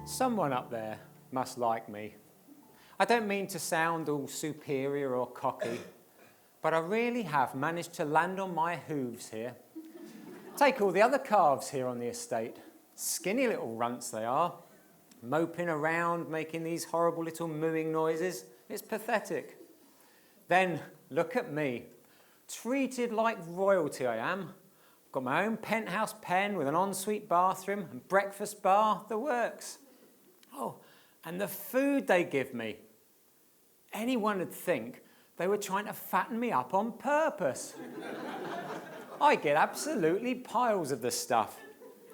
Someone up there must like me. I don't mean to sound all superior or cocky, but I really have managed to land on my hooves here. Take all the other calves here on the estate. Skinny little runts they are, moping around, making these horrible little mooing noises. It's pathetic. Then look at me, treated like royalty I am. Got my own penthouse pen with an ensuite bathroom and breakfast bar, the works. Oh, and the food they give me. Anyone would think they were trying to fatten me up on purpose. I get absolutely piles of the stuff.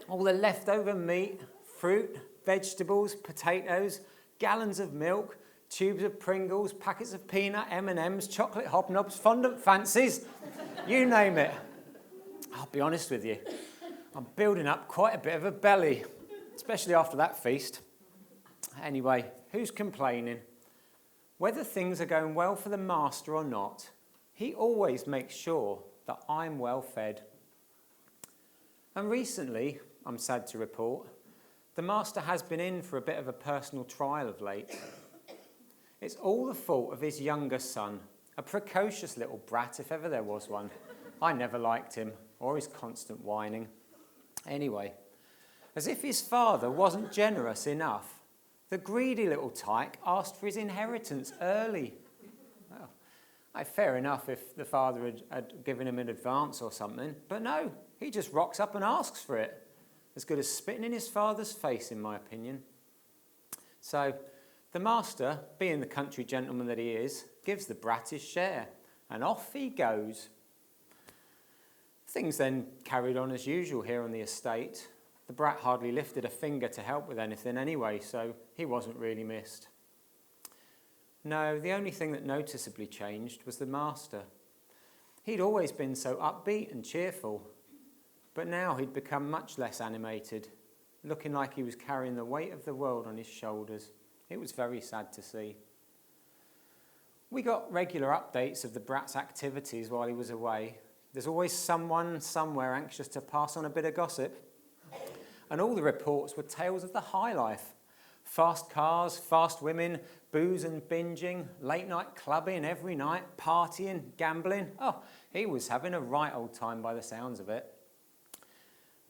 All the leftover meat, fruit, vegetables, potatoes, gallons of milk, tubes of Pringles, packets of peanut M&Ms, chocolate hobnobs, fondant fancies, you name it. I'll be honest with you, I'm building up quite a bit of a belly, especially after that feast. Anyway, who's complaining? Whether things are going well for the master or not, he always makes sure that I'm well fed. And recently, I'm sad to report, the master has been in for a bit of a personal trial of late. It's all the fault of his younger son, a precocious little brat if ever there was one. I never liked him, or his constant whining. Anyway, as if his father wasn't generous enough, the greedy little tyke asked for his inheritance early. Well, fair enough if the father had given him an advance or something, but no, he just rocks up and asks for it. As good as spitting in his father's face, in my opinion. So, the master, being the country gentleman that he is, gives the brat his share, and off he goes. Things then carried on as usual here on the estate. The brat hardly lifted a finger to help with anything anyway, so he wasn't really missed. No, the only thing that noticeably changed was the master. He'd always been so upbeat and cheerful, but now he'd become much less animated, looking like he was carrying the weight of the world on his shoulders. It was very sad to see. We got regular updates of the brat's activities while he was away. There's always someone somewhere anxious to pass on a bit of gossip. And all the reports were tales of the high life. Fast cars, fast women, booze and binging, late night clubbing every night, partying, gambling. Oh, he was having a right old time by the sounds of it.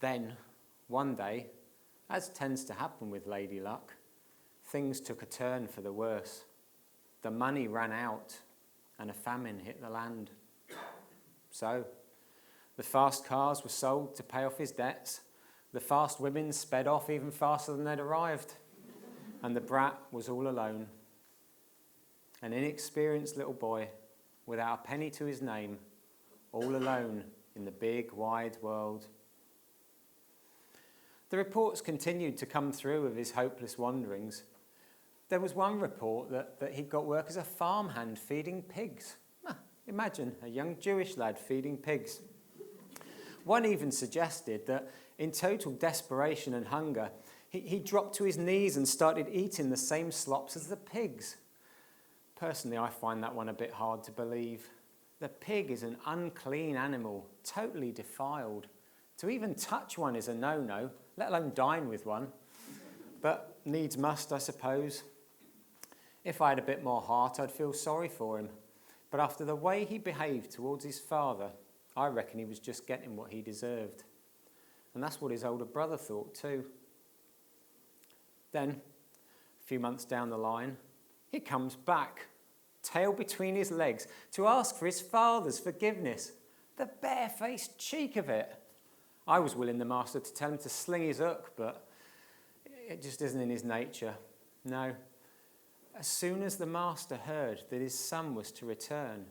Then, one day, as tends to happen with Lady Luck, things took a turn for the worse. The money ran out and a famine hit the land. So, the fast cars were sold to pay off his debts. The fast women sped off even faster than they'd arrived. And the brat was all alone. An inexperienced little boy without a penny to his name, all alone in the big, wide world. The reports continued to come through of his hopeless wanderings. There was one report that he'd got work as a farmhand feeding pigs. Imagine a young Jewish lad feeding pigs. One even suggested that in total desperation and hunger, he dropped to his knees and started eating the same slops as the pigs. Personally, I find that one a bit hard to believe. The pig is an unclean animal, totally defiled. To even touch one is a no-no, let alone dine with one. But needs must, I suppose. If I had a bit more heart, I'd feel sorry for him. But after the way he behaved towards his father, I reckon he was just getting what he deserved. And that's what his older brother thought too. Then, a few months down the line, he comes back, tail between his legs, to ask for his father's forgiveness. The barefaced cheek of it. I was willing the master to tell him to sling his hook, but it just isn't in his nature. No. As soon as the master heard that his son was to return,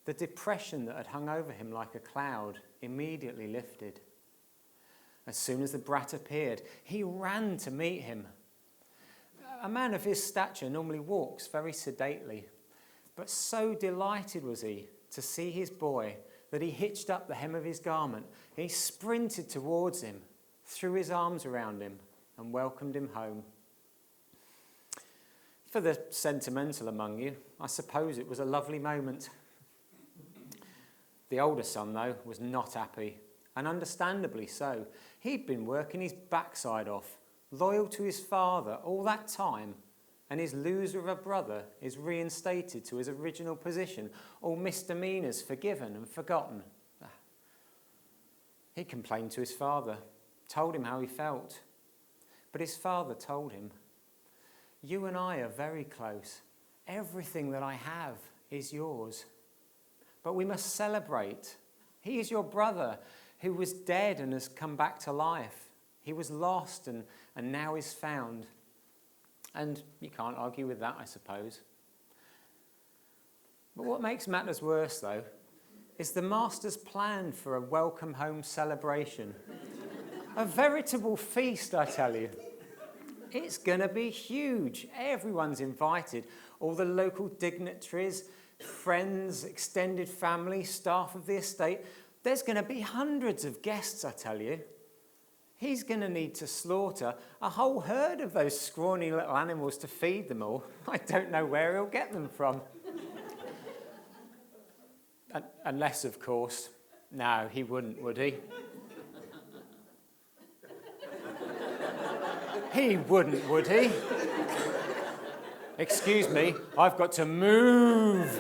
the depression that had hung over him like a cloud immediately lifted. As soon as the brat appeared, he ran to meet him. A man of his stature normally walks very sedately, but so delighted was he to see his boy that he hitched up the hem of his garment. He sprinted towards him, threw his arms around him, and welcomed him home. For the sentimental among you, I suppose it was a lovely moment. The older son, though, was not happy, and understandably so. He'd been working his backside off, loyal to his father all that time, and his loser of a brother is reinstated to his original position, all misdemeanours forgiven and forgotten. He complained to his father, told him how he felt. But his father told him, "You and I are very close. Everything that I have is yours. But we must celebrate. He is your brother who was dead and has come back to life. He was lost and now is found." And you can't argue with that, I suppose. But what makes matters worse, though, is the master's plan for a welcome home celebration. A veritable feast, I tell you. It's going to be huge. Everyone's invited. All the local dignitaries, friends, extended family, staff of the estate. There's going to be hundreds of guests, I tell you. He's going to need to slaughter a whole herd of those scrawny little animals to feed them all. I don't know where he'll get them from. Unless, of course, no, he wouldn't, would he? He wouldn't, would he? Excuse me, I've got to move.